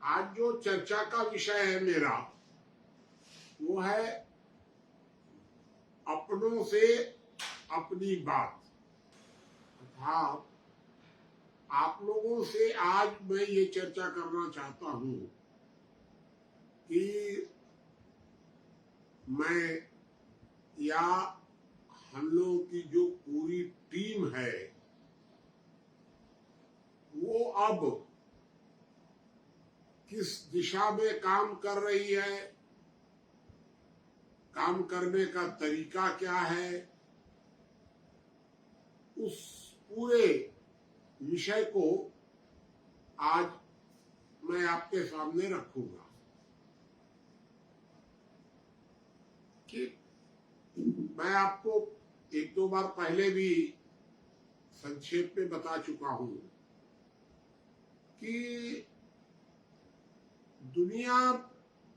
आज जो चर्चा का विषय है मेरा वो है अपनों से अपनी बात। अर्थात आप लोगों से आज मैं ये चर्चा करना चाहता हूं कि मैं या हम लोगों की जो पूरी टीम है वो अब किस दिशा में काम कर रही है, काम करने का तरीका क्या है, उस पूरे विषय को आज मैं आपके सामने रखूंगा कि मैं आपको एक दो बार पहले भी संक्षेप में बता चुका हूं कि दुनिया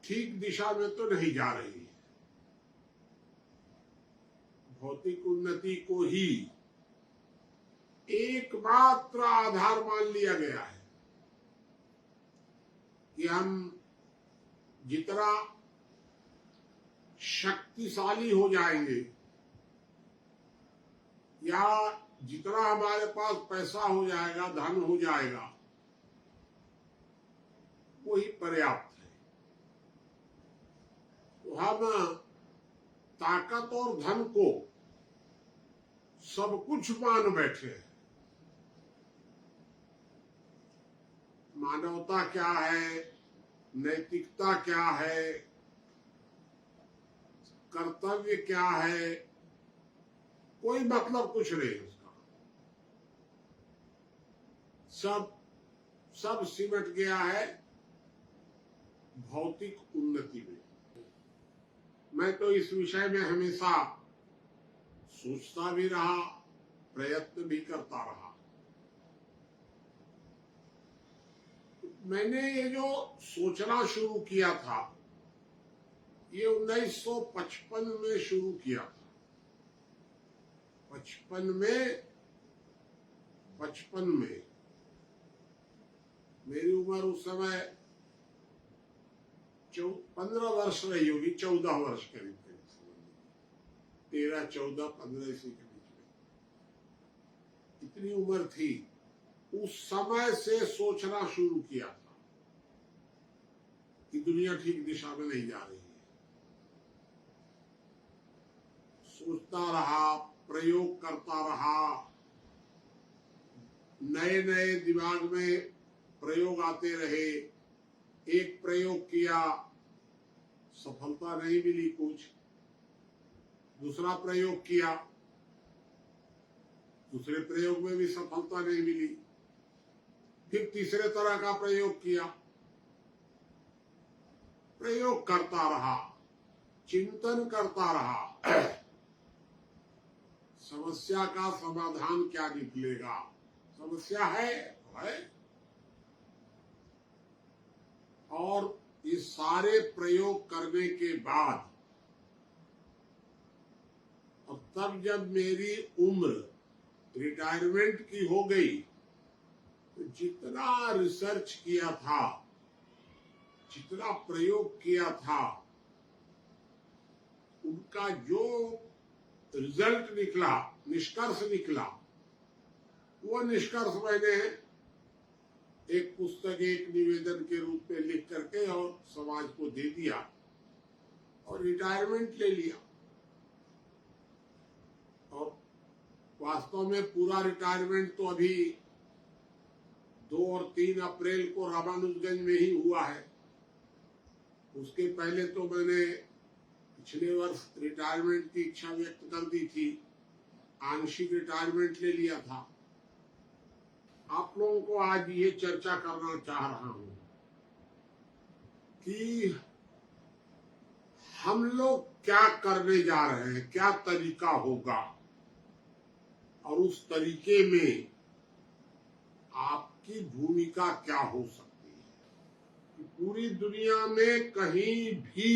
ठीक दिशा में तो नहीं जा रही है। भौतिक उन्नति को ही एकमात्र आधार मान लिया गया है कि हम जितना शक्तिशाली हो जाएंगे या जितना हमारे पास पैसा हो जाएगा, धन हो जाएगा, वही पर्याप्त है। तो हम ताकत और धन को सब कुछ मान बैठे हैं। मानवता क्या है, नैतिकता क्या है, कर्तव्य क्या है, कोई मतलब कुछ नहीं उसका। सब सिमट गया है भौतिक उन्नति में। मैं तो इस विषय में हमेशा सोचता भी रहा, प्रयत्न भी करता रहा। मैंने ये जो सोचना शुरू किया था ये 1955 में शुरू किया था। 55 में मेरी उम्र उस समय 15 वर्ष रही होगी, 14 वर्ष करीब 13, 14, 15 इसी के बीच में इतनी उम्र थी। उस समय से सोचना शुरू किया था कि दुनिया ठीक दिशा में नहीं जा रही है। सोचता रहा, प्रयोग करता रहा, नए नए दिमाग में प्रयोग आते रहे। एक प्रयोग किया, सफलता नहीं मिली कुछ, दूसरा प्रयोग किया, दूसरे प्रयोग में भी सफलता नहीं मिली, फिर तीसरे तरह का प्रयोग किया। प्रयोग करता रहा, चिंतन करता रहा, समस्या का समाधान क्या निकलेगा। समस्या है और ये सारे प्रयोग करने के बाद और तब जब मेरी उम्र रिटायरमेंट की हो गई तो जितना रिसर्च किया था, जितना प्रयोग किया था, उनका जो रिजल्ट निकला, निष्कर्ष निकला, वो निष्कर्ष मैंने एक पुस्तक, एक निवेदन के रूप में लिख करके और समाज को दे दिया और रिटायरमेंट ले लिया। और वास्तव में पूरा रिटायरमेंट तो अभी 2 और 3 अप्रैल को रामानुजगंज में ही हुआ है। उसके पहले तो मैंने पिछले वर्ष रिटायरमेंट की इच्छा व्यक्त कर दी थी, आंशिक रिटायरमेंट ले लिया था। आप लोगों को आज ये चर्चा करना चाह रहा हूं कि हम लोग क्या करने जा रहे हैं, क्या तरीका होगा और उस तरीके में आपकी भूमिका क्या हो सकती है। पूरी दुनिया में कहीं भी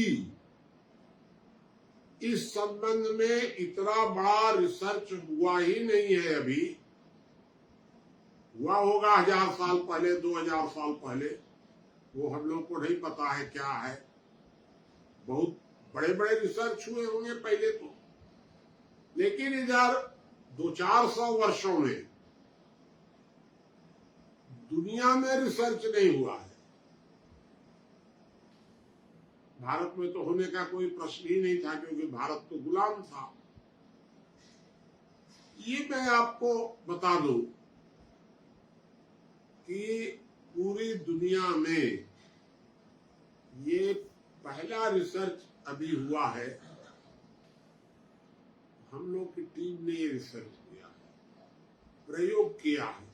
इस संबंध में इतना बड़ा रिसर्च हुआ ही नहीं है। अभी हुआ होगा 1000 साल पहले, 2000 साल पहले, वो हम लोग को नहीं पता है क्या है। बहुत बड़े बड़े रिसर्च हुए होंगे पहले तो, लेकिन इधर 200-400 वर्षों में दुनिया में रिसर्च नहीं हुआ है। भारत में तो होने का कोई प्रश्न ही नहीं था, क्योंकि भारत तो गुलाम था। ये मैं आपको बता दूं कि पूरी दुनिया में ये पहला रिसर्च अभी हुआ है। हम लोग की टीम ने ये रिसर्च किया है, प्रयोग किया है,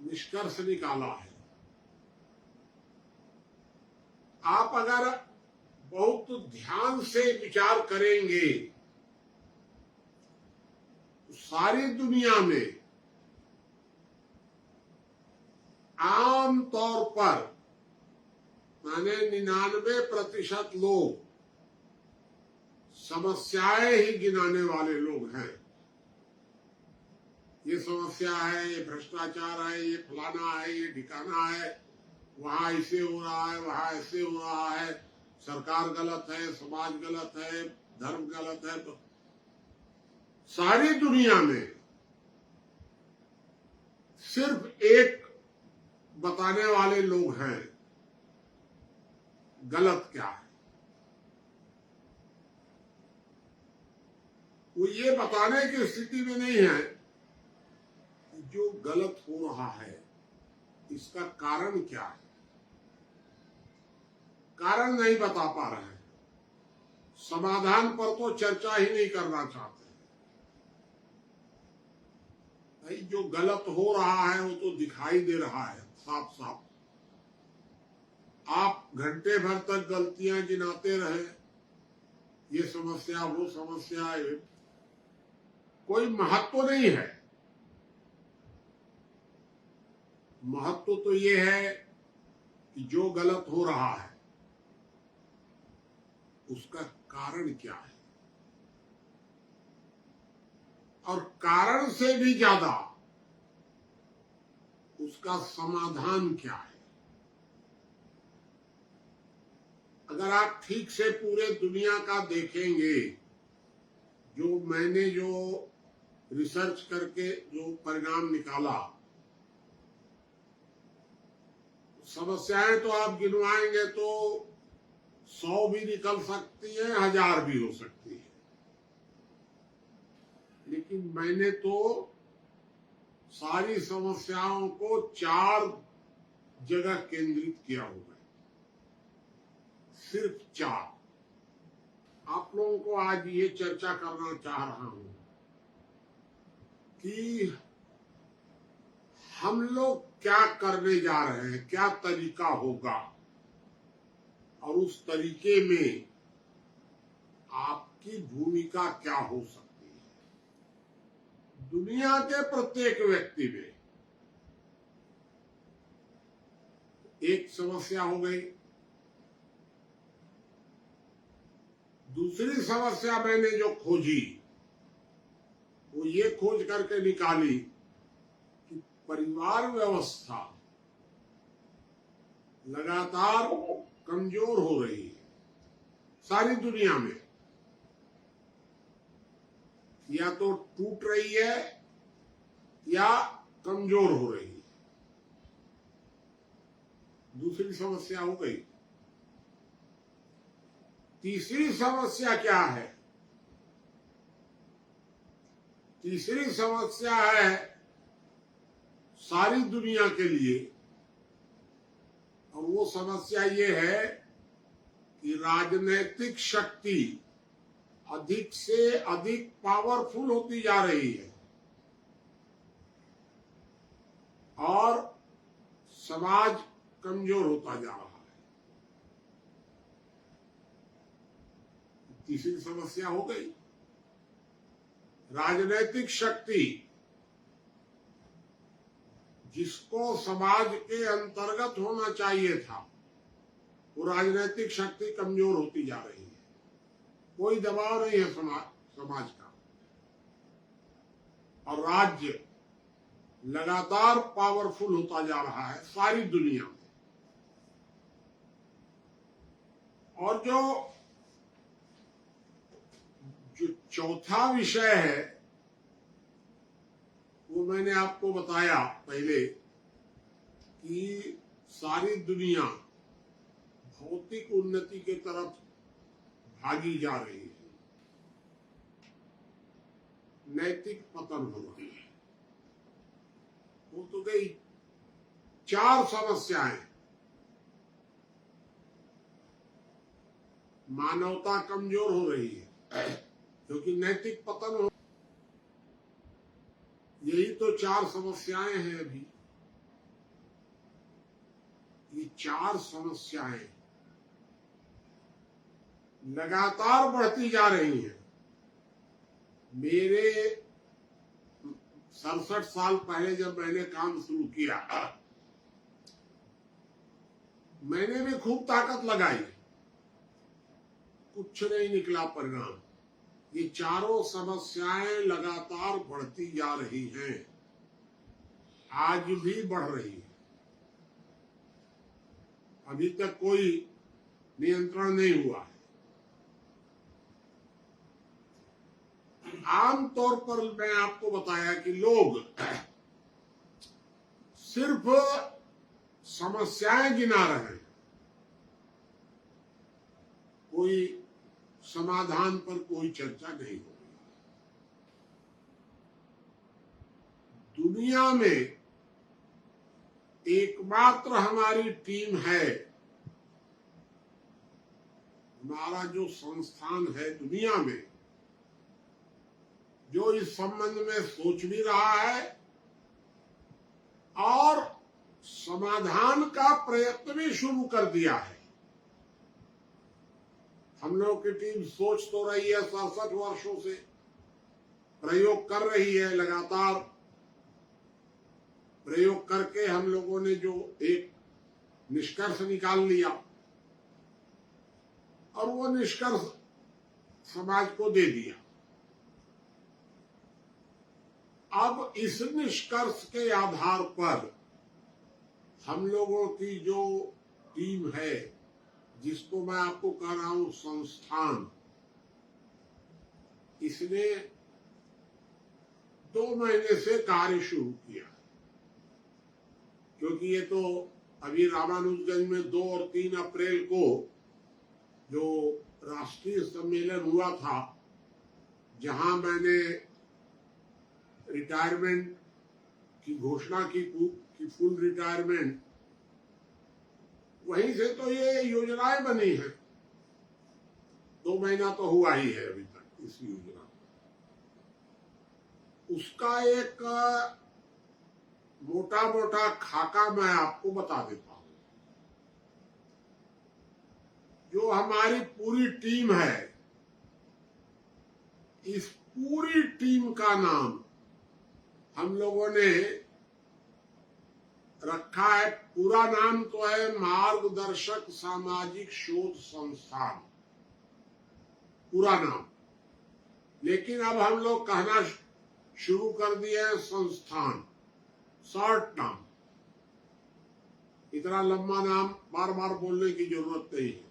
निष्कर्ष निकाला है। आप अगर बहुत ध्यान से विचार करेंगे तो सारी दुनिया में आम तौर पर माने 99% लोग समस्याएं ही गिनाने वाले लोग हैं। ये समस्या है, ये भ्रष्टाचार है, ये फलाना है, ये ठिकाना है, वहां ऐसे हो रहा है, वहां ऐसे हो रहा है, सरकार गलत है, समाज गलत है, धर्म गलत है। तो सारी दुनिया में सिर्फ एक बताने वाले लोग हैं गलत क्या है। वो ये बताने की स्थिति में नहीं है कि जो गलत हो रहा है इसका कारण क्या है। कारण नहीं बता पा रहे हैं, समाधान पर तो चर्चा ही नहीं करना चाहते। भाई जो गलत हो रहा है वो तो दिखाई दे रहा है साफ साफ। आप घंटे भर तक गलतियां गिनाते रहे, ये समस्या वो समस्या, कोई महत्व नहीं है। महत्व तो ये है कि जो गलत हो रहा है उसका कारण क्या है, और कारण से भी ज्यादा उसका समाधान क्या है। अगर आप ठीक से पूरे दुनिया का देखेंगे, जो मैंने जो रिसर्च करके जो परिणाम निकाला, समस्याएं तो आप गिनवाएंगे तो 100 भी निकल सकती है, 1000 भी हो सकती है। लेकिन मैंने तो सारी समस्याओं को 4 जगह केंद्रित किया हुआ है, सिर्फ 4। आप लोगों को आज ये चर्चा करना चाह रहा हूं कि हम लोग क्या करने जा रहे हैं, क्या तरीका होगा, और उस तरीके में आपकी भूमिका क्या हो सकती है। दुनिया के प्रत्येक व्यक्ति में एक समस्या हो गई। दूसरी समस्या मैंने जो खोजी वो ये खोज करके निकाली कि परिवार व्यवस्था लगातार कमजोर हो रही है सारी दुनिया में। या तो टूट रही है या कमजोर हो रही है। दूसरी समस्या हो गई। तीसरी समस्या क्या है? तीसरी समस्या है सारी दुनिया के लिए, और वो समस्या ये है कि राजनीतिक शक्ति अधिक से अधिक पावरफुल होती जा रही है और समाज कमजोर होता जा रहा है। तीसरी समस्या हो गई। राजनीतिक शक्ति जिसको समाज के अंतर्गत होना चाहिए था, वो राजनीतिक शक्ति कमजोर होती जा रही है। कोई दबाव नहीं है समाज का, और राज्य लगातार पावरफुल होता जा रहा है सारी दुनिया में। और जो चौथा विषय है वो मैंने आपको बताया पहले कि सारी दुनिया भौतिक उन्नति के तरफ भागी जा रही है, नैतिक पतन हो रहा है। वो तो गई 4 समस्याएं। मानवता कमजोर हो रही है क्योंकि नैतिक पतन हो, यही तो 4 समस्याएं हैं। अभी ये 4 समस्याएं लगातार बढ़ती जा रही हैं। मेरे 67 साल पहले जब मैंने काम शुरू किया, मैंने भी खूब ताकत लगाई, कुछ नहीं निकला परिणाम। ये चारों समस्याएं लगातार बढ़ती जा रही हैं, आज भी बढ़ रही है। अभी तक कोई नियंत्रण नहीं हुआ है। आमतौर पर मैं आपको बताया कि लोग सिर्फ समस्याएं गिना रहे हैं, कोई समाधान पर कोई चर्चा नहीं हो रही। दुनिया में एकमात्र हमारी टीम है, हमारा जो संस्थान है दुनिया में, जो इस संबंध में सोच भी रहा है और समाधान का प्रयत्न भी शुरू कर दिया है। हम लोग की टीम सोच तो रही है, 67 वर्षों से प्रयोग कर रही है। लगातार प्रयोग करके हम लोगों ने जो एक निष्कर्ष निकाल लिया और वो निष्कर्ष समाज को दे दिया। अब इस निष्कर्ष के आधार पर हम लोगों की जो टीम है, जिसको मैं आपको कह रहा हूं संस्थान, इसने 2 महीने से कार्य शुरू किया। क्योंकि ये तो अभी रामानुजगंज में 2 और 3 अप्रैल को जो राष्ट्रीय सम्मेलन हुआ था, जहां मैंने रिटायरमेंट की घोषणा की फुल रिटायरमेंट, वहीं से तो ये योजनाएं बनी हैं। 2 महीना तो हुआ ही है अभी तक इस योजना। उसका एक मोटा मोटा खाका मैं आपको बता देता हूं। जो हमारी पूरी टीम है, इस पूरी टीम का नाम हम लोगों ने रखा है, पूरा नाम तो है मार्गदर्शक सामाजिक शोध संस्थान, पूरा नाम। लेकिन अब हम लोग कहना शुरू कर दिए हैं संस्थान, शॉर्ट नाम। इतना लंबा नाम बार बार बोलने की जरूरत नहीं है।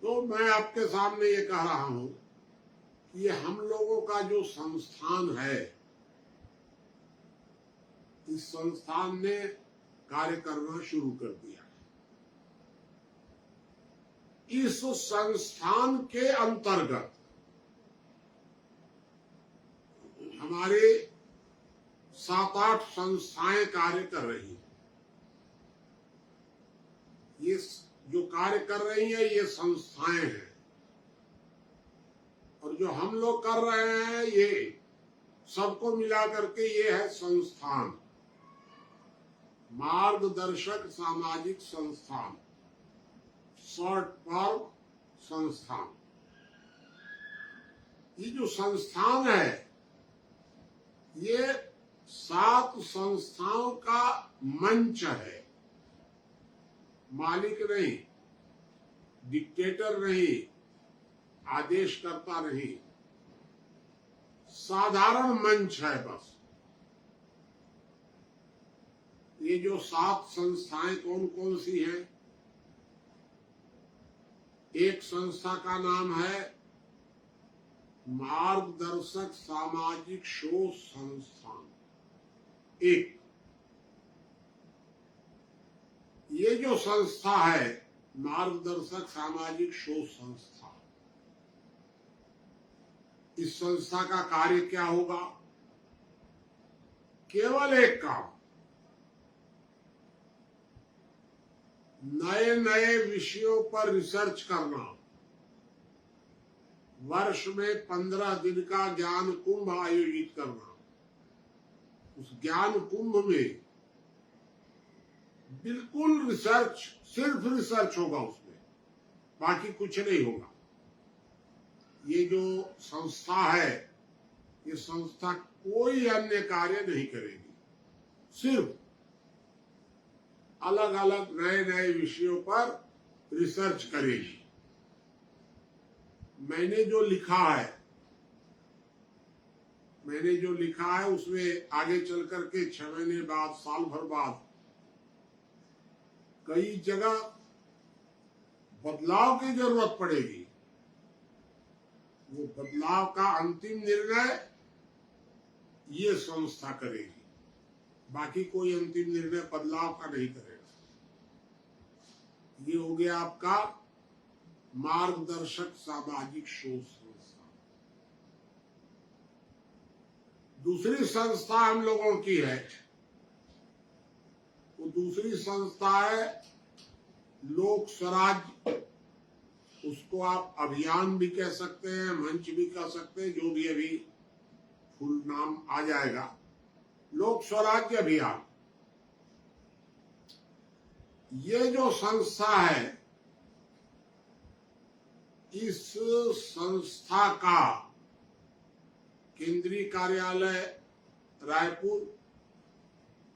तो मैं आपके सामने ये कह रहा हूं कि ये हम लोगों का जो संस्थान है, इस संस्थान ने कार्य करना शुरू कर दिया है। इस संस्थान के अंतर्गत हमारे 7-8 संस्थाएं कार्य कर रही हैं। ये जो कार्य कर रही हैं ये संस्थाएं हैं, और जो हम लोग कर रहे हैं ये सबको मिला करके ये है संस्थान, मार्गदर्शक सामाजिक संस्थान, शॉर्ट फॉर्म संस्थान। ये जो संस्थान है ये 7 संस्थाओं का मंच है, मालिक नहीं, डिक्टेटर नहीं, आदेशकर्ता नहीं, साधारण मंच है बस। ये जो 7 संस्थाएं कौन कौन सी हैं? एक संस्था का नाम है मार्गदर्शक सामाजिक शोध संस्थान। एक ये जो संस्था है मार्गदर्शक सामाजिक शोध संस्था, इस संस्था का कार्य क्या होगा? केवल एक काम, नए नए विषयों पर रिसर्च करना। वर्ष में 15 दिन का ज्ञान कुंभ आयोजित करना। उस ज्ञान कुंभ में बिल्कुल रिसर्च, सिर्फ रिसर्च होगा उसमें, बाकी कुछ नहीं होगा। ये जो संस्था है, ये संस्था कोई अन्य कार्य नहीं करेगी, सिर्फ अलग अलग नए नए विषयों पर रिसर्च करेगी। मैंने जो लिखा है उसमें आगे चल करके 6 महीने बाद, साल भर बाद कई जगह बदलाव की जरूरत पड़ेगी। वो बदलाव का अंतिम निर्णय ये संस्था करेगी, बाकी कोई अंतिम निर्णय बदलाव का नहीं करेगा। ये हो गया आपका मार्गदर्शक सामाजिक शोध संस्था। दूसरी संस्था हम लोगों की है, वो दूसरी संस्था है लोक स्वराज। उसको आप अभियान भी कह सकते हैं, मंच भी कह सकते हैं, जो भी अभी फुल नाम आ जाएगा, लोक स्वराज्य अभियान। ये जो संस्था है, इस संस्था का केंद्रीय कार्यालय रायपुर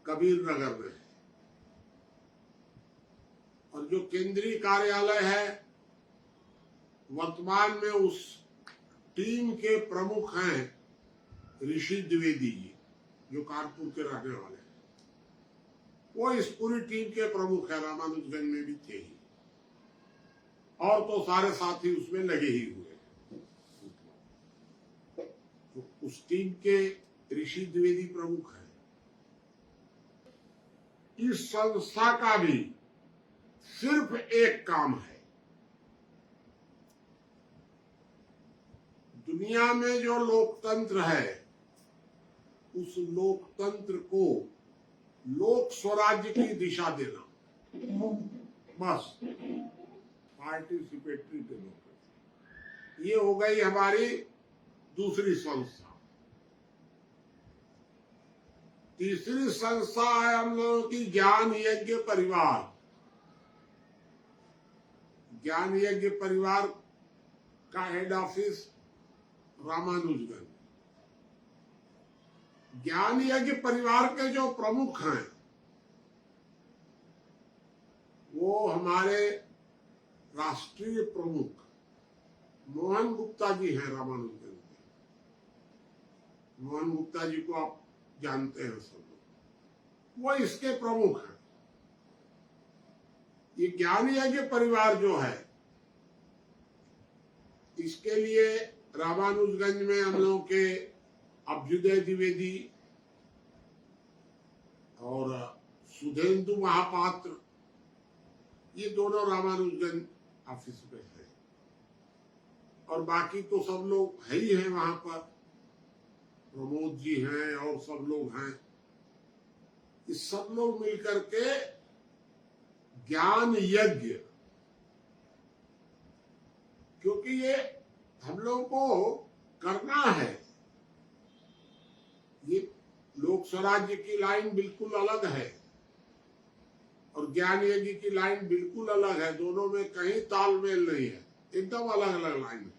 कबीर नगर में है, और जो केंद्रीय कार्यालय है वर्तमान में उस टीम के प्रमुख हैं ऋषि द्विवेदी जी, जो कानपुर के रहने वाले हैं। वो इस पूरी टीम के प्रमुख है, रामानुजगंज में भी थे ही, और तो सारे साथी उसमें लगे ही हुए। तो उस टीम के ऋषि द्विवेदी प्रमुख हैं। इस संस्था का भी सिर्फ एक काम है, दुनिया में जो लोकतंत्र है उस लोकतंत्र को लोक स्वराज्य की दिशा देना, बस। पार्टिसिपेटरी डेमोक्रेसी, ये हो गई हमारी दूसरी संस्था। तीसरी संस्था है हम लोगों की ज्ञान यज्ञ परिवार। ज्ञान यज्ञ परिवार का हेड ऑफिस रामानुजगंज। ज्ञान यज्ञ परिवार के जो प्रमुख हैं वो हमारे राष्ट्रीय प्रमुख मोहन गुप्ता जी हैं, रामानुजगंज के। मोहन गुप्ता जी को आप जानते हैं सब लोग, वो इसके प्रमुख हैं। ये ज्ञान यज्ञ परिवार जो है, इसके लिए रामानुजगंज में हम लोगों के अभ्युदय द्विवेदी और सुधेंदु महापात्र, ये दोनों रामानुजगंज ऑफिस में है, और बाकी तो सब लोग है ही हैं वहां पर। प्रमोद जी हैं और सब लोग हैं। ये सब लोग मिलकर के ज्ञान यज्ञ, क्योंकि ये हम लोग को करना है। ये लोक स्वराज्य की लाइन बिल्कुल अलग है और ज्ञान यज्ञ की लाइन बिल्कुल अलग है, दोनों में कहीं तालमेल नहीं है, एकदम अलग अलग लाइन है।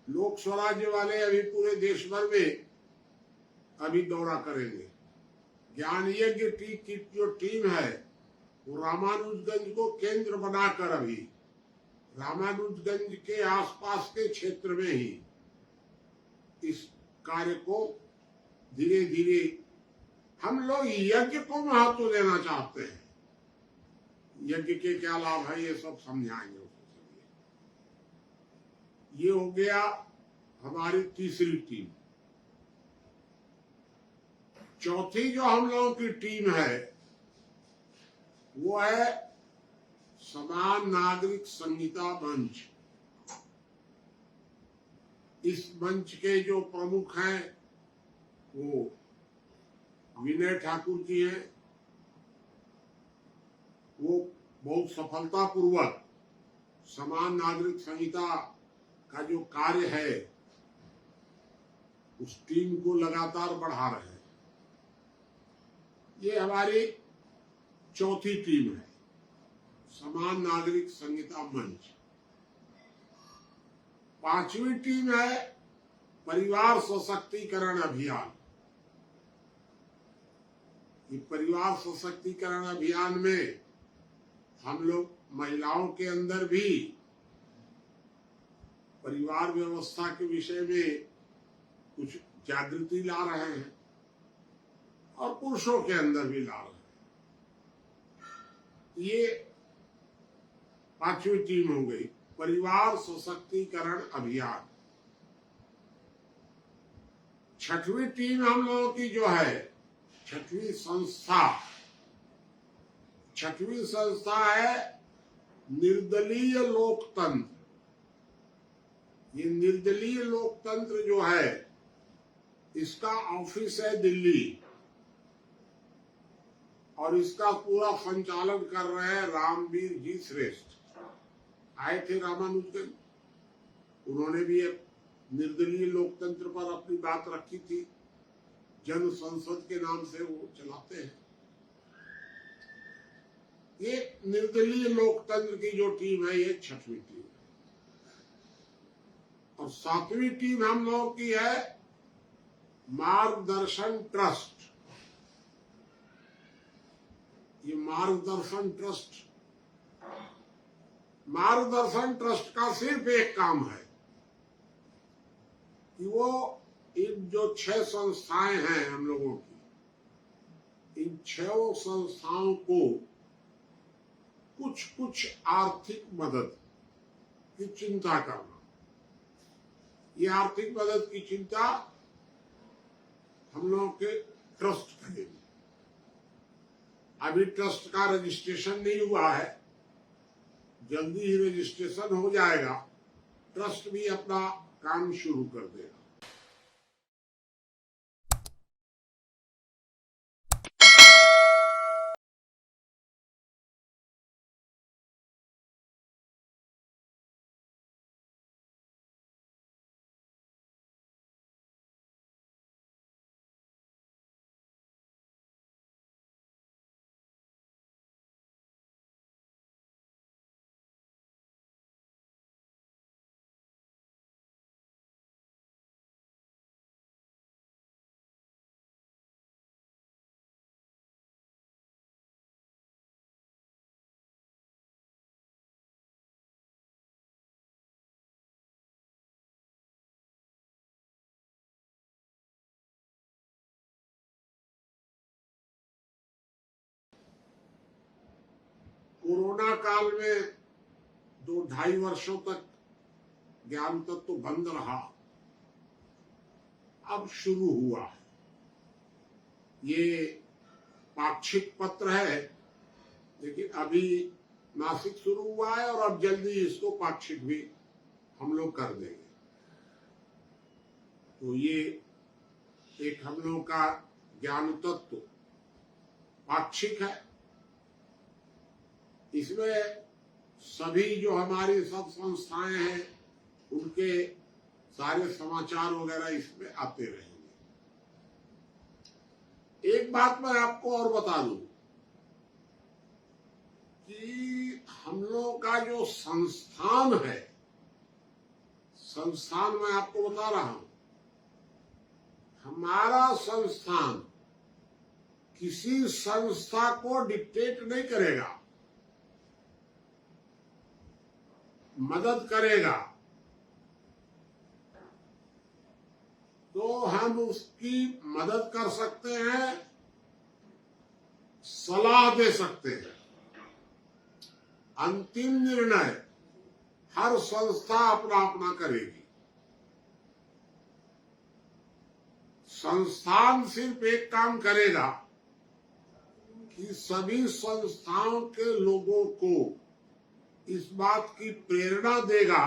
लोक स्वराज्य वाले अभी पूरे देश भर में अभी दौरा करेंगे। ज्ञान यज्ञ की जो टीम है वो रामानुजगंज को केंद्र बनाकर अभी रामानुजगंज के आसपास के क्षेत्र में ही इस कार्य को धीरे धीरे, हम लोग यज्ञ को महत्व देना चाहते हैं। यज्ञ के क्या लाभ है, ये सब समझाएंगे उसको। ये हो गया हमारी तीसरी टीम। चौथी जो हम लोगों की टीम है वो है समान नागरिक संहिता मंच। इस मंच के जो प्रमुख हैं वो विनय ठाकुर जी हैं। वो बहुत सफलतापूर्वक समान नागरिक संहिता का जो कार्य है उस टीम को लगातार बढ़ा रहे हैं। ये हमारी चौथी टीम है, समान नागरिक संहिता मंच। पांचवी टीम है परिवार सशक्तिकरण अभियान। ये परिवार सशक्तिकरण अभियान में हम लोग महिलाओं के अंदर भी परिवार व्यवस्था के विषय में कुछ जागृति ला रहे हैं और पुरुषों के अंदर भी ला रहे हैं। ये पांचवी टीम हो गई, परिवार सशक्तिकरण अभियान। छठवीं टीम हम लोगों की जो है, छठवीं संस्था है निर्दलीय लोकतंत्र। ये निर्दलीय लोकतंत्र जो है इसका ऑफिस है दिल्ली और इसका पूरा संचालन कर रहे हैं रामवीर जी श्रेष्ठ। आए थे रामानुजगंज, उन्होंने भी निर्दलीय लोकतंत्र पर अपनी बात रखी थी। जन संसद के नाम से वो चलाते हैं। ये निर्दलीय लोकतंत्र की जो टीम है ये छठवीं टीम है। और सातवीं टीम हम लोगों की है मार्गदर्शन ट्रस्ट। ये मार्गदर्शन ट्रस्ट का सिर्फ एक काम है कि वो इन जो 6 संस्थाएं हैं हम लोगों की, इन 6 संस्थाओं को कुछ आर्थिक मदद की चिंता करना। ये आर्थिक मदद की चिंता हम लोगों के ट्रस्ट करेगी। अभी ट्रस्ट का रजिस्ट्रेशन नहीं हुआ है, जल्दी ही रजिस्ट्रेशन हो जाएगा। ट्रस्ट भी अपना काम शुरू कर देगा। कोरोना काल में 2-2.5 वर्षों तक ज्ञान तत्व तो बंद रहा, अब शुरू हुआ है। ये पाक्षिक पत्र है, लेकिन अभी मासिक शुरू हुआ है और अब जल्दी इसको पाक्षिक भी हम लोग कर देंगे। तो ये एक हम लोग का ज्ञान तत्व पाक्षिक है। इसमें सभी जो हमारी सब संस्थाएं हैं उनके सारे समाचार वगैरह इसमें आते रहेंगे। एक बात मैं आपको और बता दूं कि हम लोग का जो संस्थान है, संस्थान मैं आपको बता रहा हूं, हमारा संस्थान किसी संस्था को डिक्टेट नहीं करेगा, मदद करेगा। तो हम उसकी मदद कर सकते हैं, सलाह दे सकते हैं, अंतिम निर्णय हर संस्था अपना अपना करेगी। संस्थान सिर्फ एक काम करेगा कि सभी संस्थाओं के लोगों को इस बात की प्रेरणा देगा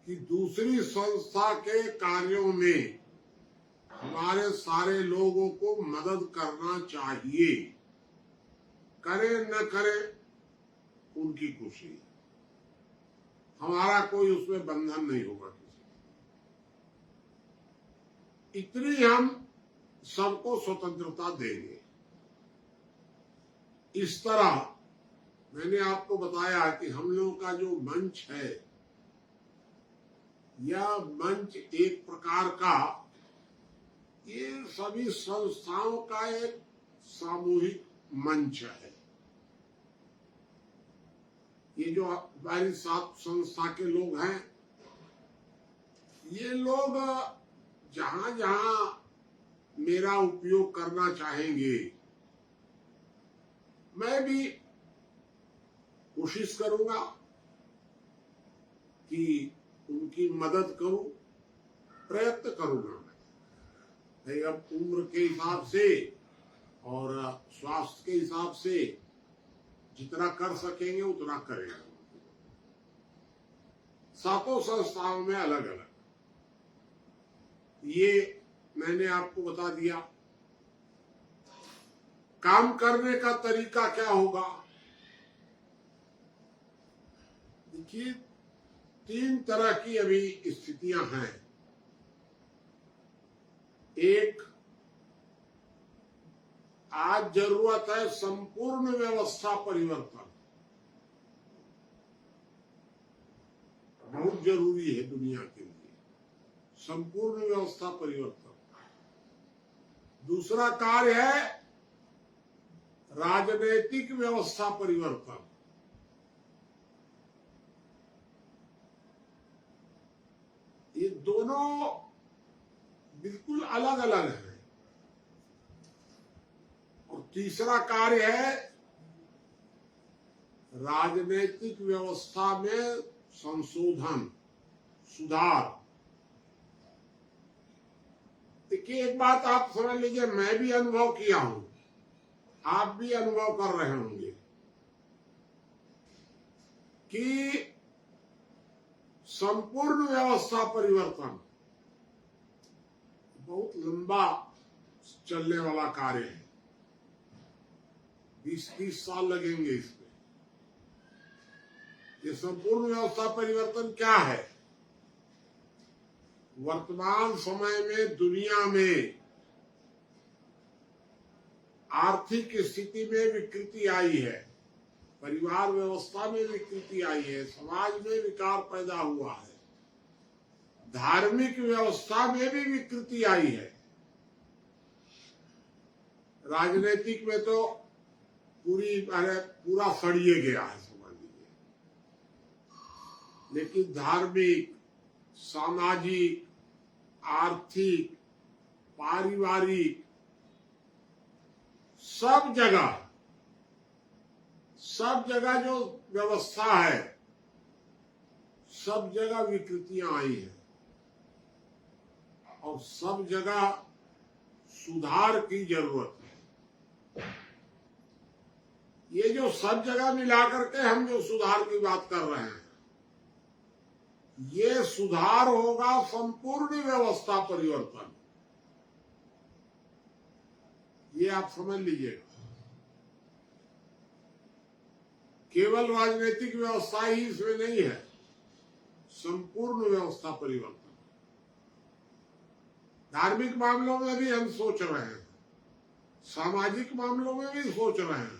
कि दूसरी संस्था के कार्यों में हमारे सारे लोगों को मदद करना चाहिए। करे न करे उनकी खुशी, हमारा कोई उसमें बंधन नहीं होगा किसी। इतनी हम सबको स्वतंत्रता देंगे। इस तरह मैंने आपको बताया कि हम लोगों का जो मंच है, यह मंच एक प्रकार का ये सभी संस्थाओं का एक सामूहिक मंच है। ये जो हमारी 7 संस्था के लोग हैं, ये लोग जहां जहां मेरा उपयोग करना चाहेंगे, मैं भी कोशिश करूंगा कि उनकी मदद करूं, प्रयत्न करूंगा। मैं अब उम्र के हिसाब से और स्वास्थ्य के हिसाब से जितना कर सकेंगे उतना करेंगे। 7 संस्थाओं में अलग अलग, ये मैंने आपको बता दिया। काम करने का तरीका क्या होगा? देखिए, 3 तरह की अभी स्थितियां हैं। एक, आज जरूरत है संपूर्ण व्यवस्था परिवर्तन, बहुत जरूरी है दुनिया के लिए संपूर्ण व्यवस्था परिवर्तन। दूसरा कार्य है राजनीतिक व्यवस्था परिवर्तन। ये दोनों बिल्कुल अलग अलग हैं। और तीसरा कार्य है राजनीतिक व्यवस्था में संशोधन, सुधार। देखिए, एक बात आप समझ लीजिए, मैं भी अनुभव किया हूं, आप भी अनुभव कर रहे होंगे कि संपूर्ण व्यवस्था परिवर्तन बहुत लंबा चलने वाला कार्य है। 20-30 साल लगेंगे इसमें। ये संपूर्ण व्यवस्था परिवर्तन क्या है? वर्तमान समय में दुनिया में आर्थिक स्थिति में विकृति आई है, परिवार व्यवस्था में विकृति आई है, समाज में विकार पैदा हुआ है, धार्मिक व्यवस्था में भी विकृति आई है, राजनीतिक में तो पूरा सड़िए गया है समझ लीजिए। लेकिन धार्मिक, सामाजिक, आर्थिक, पारिवारिक, सब जगह जो व्यवस्था है, सब जगह विकृतियां आई हैं और सब जगह सुधार की जरूरत है। ये जो सब जगह मिला करके हम जो सुधार की बात कर रहे हैं, ये सुधार होगा संपूर्ण व्यवस्था परिवर्तन। ये आप समझ लीजिएगा। केवल राजनीतिक व्यवस्था ही इसमें नहीं है, संपूर्ण व्यवस्था परिवर्तन। धार्मिक मामलों में भी हम सोच रहे हैं, सामाजिक मामलों में भी सोच रहे हैं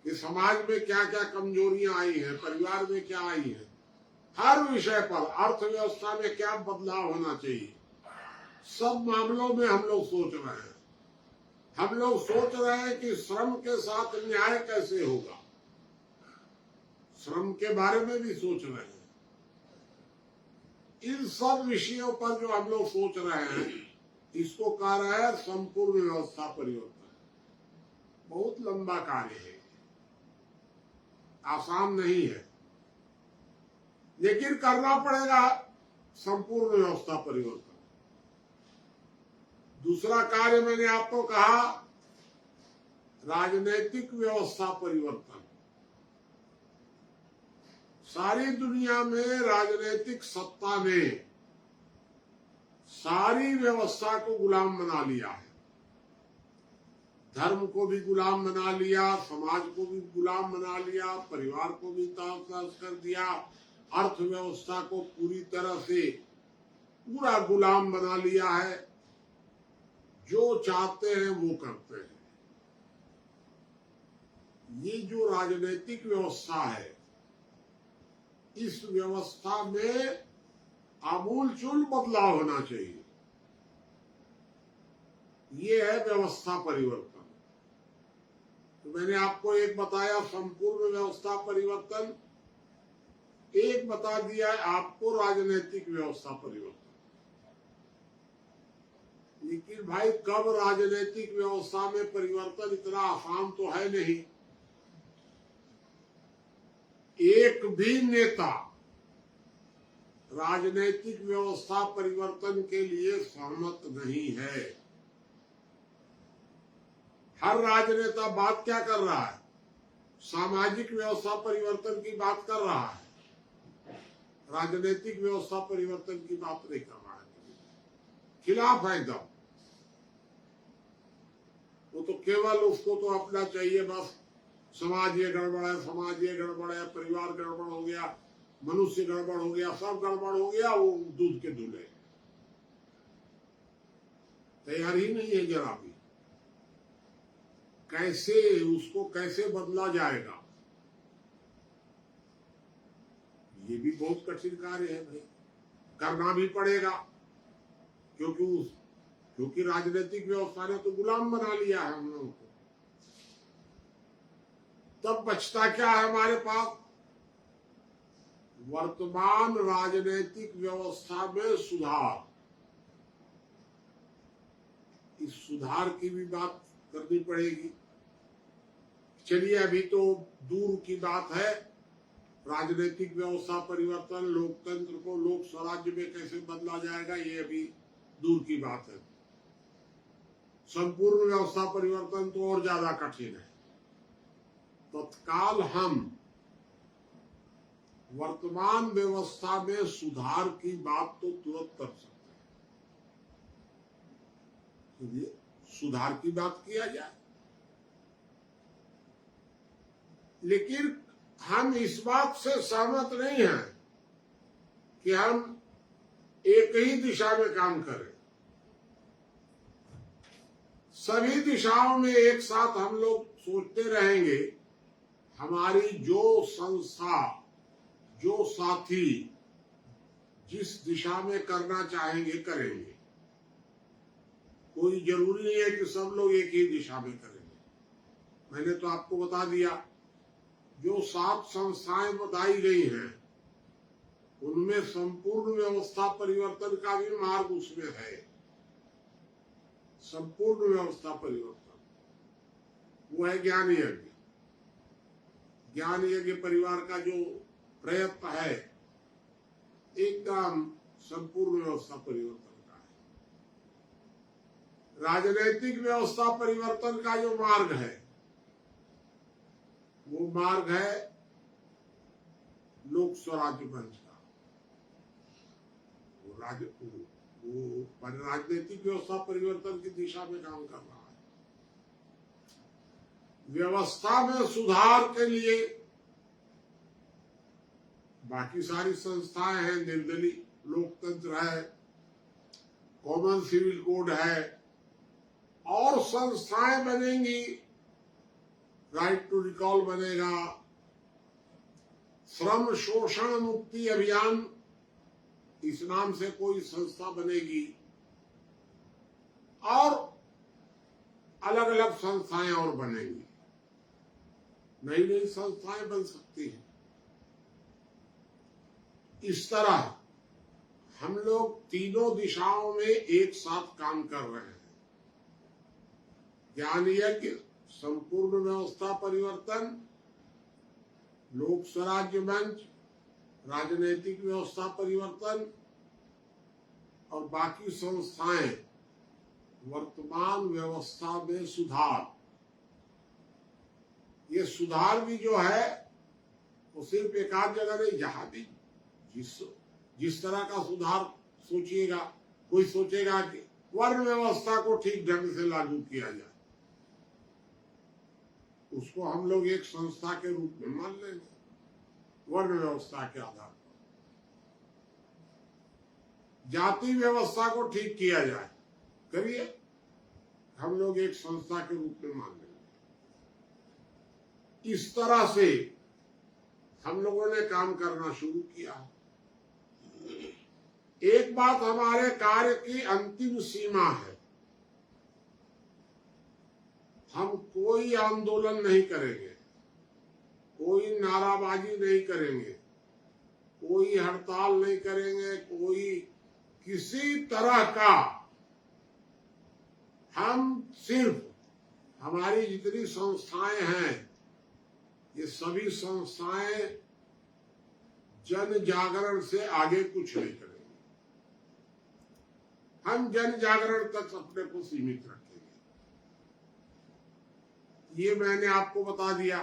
कि समाज में क्या क्या कमजोरियां आई हैं, परिवार में क्या आई है, हर विषय पर, अर्थव्यवस्था में क्या बदलाव होना चाहिए, सब मामलों में हम लोग सोच रहे हैं। हम लोग सोच रहे हैं कि श्रम के साथ न्याय कैसे होगा, श्रम के बारे में भी सोच रहे हैं। इन सब विषयों पर जो हम लोग सोच रहे हैं, इसको कह रहे हैं संपूर्ण व्यवस्था परिवर्तन। बहुत लंबा कार्य है। आसान नहीं है, लेकिन करना पड़ेगा संपूर्ण व्यवस्था परिवर्तन। दूसरा कार्य मैंने आपको कहा, राजनीतिक व्यवस्था परिवर्तन। सारी दुनिया में राजनीतिक सत्ता ने सारी व्यवस्था को गुलाम बना लिया है। धर्म को भी गुलाम बना लिया, समाज को भी गुलाम बना लिया, परिवार को भी तहस कर दिया, अर्थव्यवस्था को पूरी तरह से पूरा गुलाम बना लिया है। जो चाहते हैं वो करते हैं। ये जो राजनीतिक व्यवस्था है, इस व्यवस्था में आमूलचूल बदलाव होना चाहिए। ये है व्यवस्था परिवर्तन। तो मैंने आपको एक बताया संपूर्ण व्यवस्था परिवर्तन, एक बता दिया है आपको राजनीतिक व्यवस्था परिवर्तन। लेकिन भाई कब राजनीतिक व्यवस्था में परिवर्तन, इतना आसान तो है नहीं। एक भी नेता राजनीतिक व्यवस्था परिवर्तन के लिए सहमत नहीं है। हर राजनेता बात क्या कर रहा है? सामाजिक व्यवस्था परिवर्तन की बात कर रहा है, राजनीतिक व्यवस्था परिवर्तन की बात नहीं कर रहा है। खिलाफ है एकदम। वो तो केवल उसको तो अपना चाहिए, बस समाज ये गड़बड़ है, समाज ये गड़बड़ है, परिवार गड़बड़ हो गया, मनुष्य गड़बड़ हो गया, सब गड़बड़ हो गया, वो दूध के धुले। तैयार ही नहीं है जरा भी। कैसे उसको कैसे बदला जाएगा, ये भी बहुत कठिन कार्य है भाई। करना भी पड़ेगा, क्योंकि राजनीतिक व्यवस्था ने तो गुलाम बना लिया है हम लोगों को। तब बचता क्या है हमारे पास? वर्तमान राजनीतिक व्यवस्था में सुधार। इस सुधार की भी बात करनी पड़ेगी। चलिए, अभी तो दूर की बात है राजनीतिक व्यवस्था परिवर्तन, लोकतंत्र को लोक स्वराज्य में कैसे बदला जाएगा, ये अभी दूर की बात है। संपूर्ण व्यवस्था परिवर्तन तो और ज्यादा कठिन है। तत्काल हम वर्तमान व्यवस्था में सुधार की बात तो तुरंत कर सकते हैं। सुधार की बात किया जाए, लेकिन हम इस बात से सहमत नहीं हैं कि हम एक ही दिशा में काम करें। सभी दिशाओं में एक साथ हम लोग सोचते रहेंगे, हमारी जो संस्था, जो साथी जिस दिशा में करना चाहेंगे करेंगे। कोई जरूरी नहीं है कि सब लोग एक ही दिशा में करेंगे। मैंने तो आपको बता दिया, जो 7 संस्थाएं बताई गई हैं, उनमें संपूर्ण व्यवस्था परिवर्तन का भी मार्ग उसमें है। संपूर्ण व्यवस्था परिवर्तन वो है ज्ञान यज्ञ। ज्ञान यज्ञ परिवार का जो प्रयत्न है, एकदम संपूर्ण व्यवस्था परिवर्तन का है। राजनीतिक व्यवस्था परिवर्तन का जो मार्ग है, वो मार्ग है लोक स्वराज्य मंच का। वो राजनीतिक व्यवस्था परिवर्तन की दिशा में काम कर रहा है। व्यवस्था में सुधार के लिए बाकी सारी संस्थाएं हैं, निर्दलीय लोकतंत्र है, कॉमन सिविल कोड है, और संस्थाएं बनेंगी। राइट टू रिकॉल बनेगा, श्रम शोषण मुक्ति अभियान इस नाम से कोई संस्था बनेगी, और अलग अलग संस्थाएं और बनेंगी। नई नई संस्थाएं बन सकती हैं। इस तरह हम लोग तीनों दिशाओं में एक साथ काम कर रहे हैं। ज्ञान यज्ञ, संपूर्ण व्यवस्था परिवर्तन लोक स्वराज्य मंच, राजनीतिक व्यवस्था परिवर्तन और बाकी संस्थाएं वर्तमान व्यवस्था में सुधार। ये सुधार भी जो है वो सिर्फ एक आध जगह नहीं, जहां भी जिस तरह का सुधार सोचिएगा, कोई सोचेगा कि वर्ण व्यवस्था को ठीक ढंग से लागू किया जाए, उसको हम लोग एक संस्था के रूप में मान लेंगे वर्ण व्यवस्था के आधार पर। जाति व्यवस्था को ठीक किया जाए, करिए, हम लोग एक संस्था के रूप में मान लेंगे। इस तरह से हम लोगों ने काम करना शुरू किया। एक बात हमारे कार्य की अंतिम सीमा है, हम कोई आंदोलन नहीं करेंगे, कोई नाराबाजी नहीं करेंगे, कोई हड़ताल नहीं करेंगे, कोई किसी तरह का, हम सिर्फ हमारी जितनी संस्थाएं हैं ये सभी संस्थाएं जन जागरण से आगे कुछ नहीं करेंगे। हम जन जागरण तक अपने को सीमित रखेंगे। ये मैंने आपको बता दिया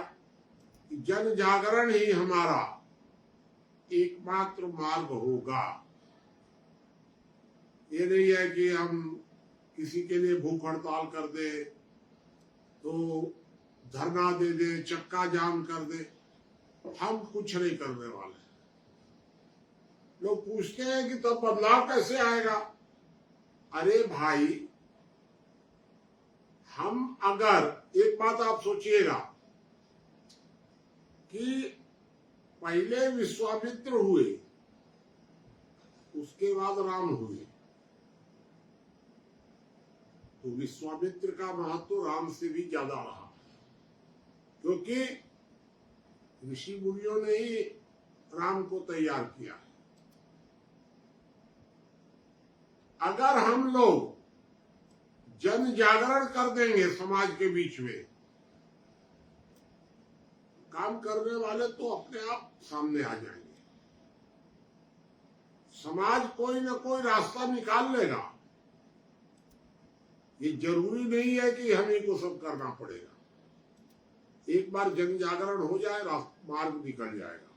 कि जन जागरण ही हमारा एकमात्र मार्ग होगा। ये नहीं है कि हम किसी के लिए भूख हड़ताल कर दे, तो धरना दे दे, चक्का जाम कर दे, हम कुछ नहीं करने वाले। लोग पूछते हैं कि तब बदलाव कैसे आएगा? अरे भाई, हम अगर, एक बात आप सोचिएगा कि पहले विश्वामित्र हुए, उसके बाद राम हुए, तो विश्वामित्र का महत्व राम से भी ज्यादा रहा, क्योंकि ऋषि मुनियों ने ही राम को तैयार किया। अगर हम लोग जन जागरण कर देंगे समाज के बीच में, काम करने वाले तो अपने आप सामने आ जाएंगे। समाज कोई ना कोई रास्ता निकाल लेगा। ये जरूरी नहीं है कि हम ही को सब करना पड़ेगा। एक बार जन जागरण हो जाए, मार्ग निकल जाएगा।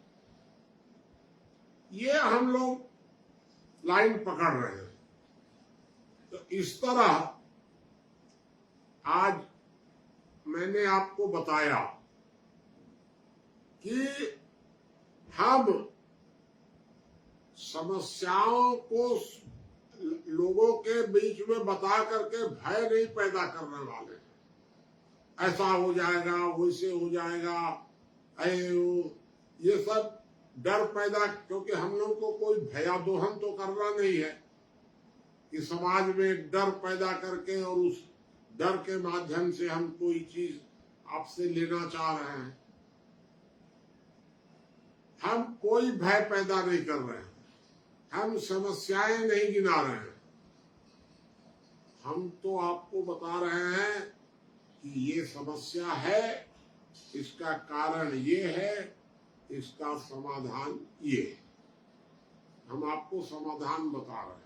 ये हम लोग लाइन पकड़ रहे हैं। तो इस तरह आज मैंने आपको बताया कि हम समस्याओं को लोगों के बीच में बता करके भय नहीं पैदा करने वाले। ऐसा हो जाएगा, वैसे हो जाएगा, ये सब डर पैदा, क्योंकि हम लोग को कोई भयादोहन तो करना नहीं है कि समाज में डर पैदा करके और उस डर के माध्यम से हम कोई चीज आपसे लेना चाह रहे हैं। हम कोई भय पैदा नहीं कर रहे हैं, हम समस्याएं नहीं गिना रहे हैं। हम तो आपको बता रहे हैं कि ये समस्या है, इसका कारण ये है, इसका समाधान ये है। हम आपको समाधान बता रहे हैं।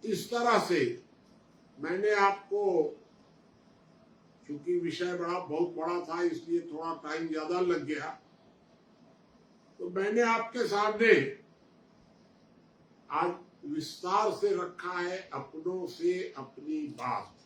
इस तरह से मैंने आपको, चूंकि विषय बहुत बड़ा था इसलिए थोड़ा टाइम ज्यादा लग गया, तो मैंने आपके सामने आज विस्तार से रखा है अपनों से अपनी बात।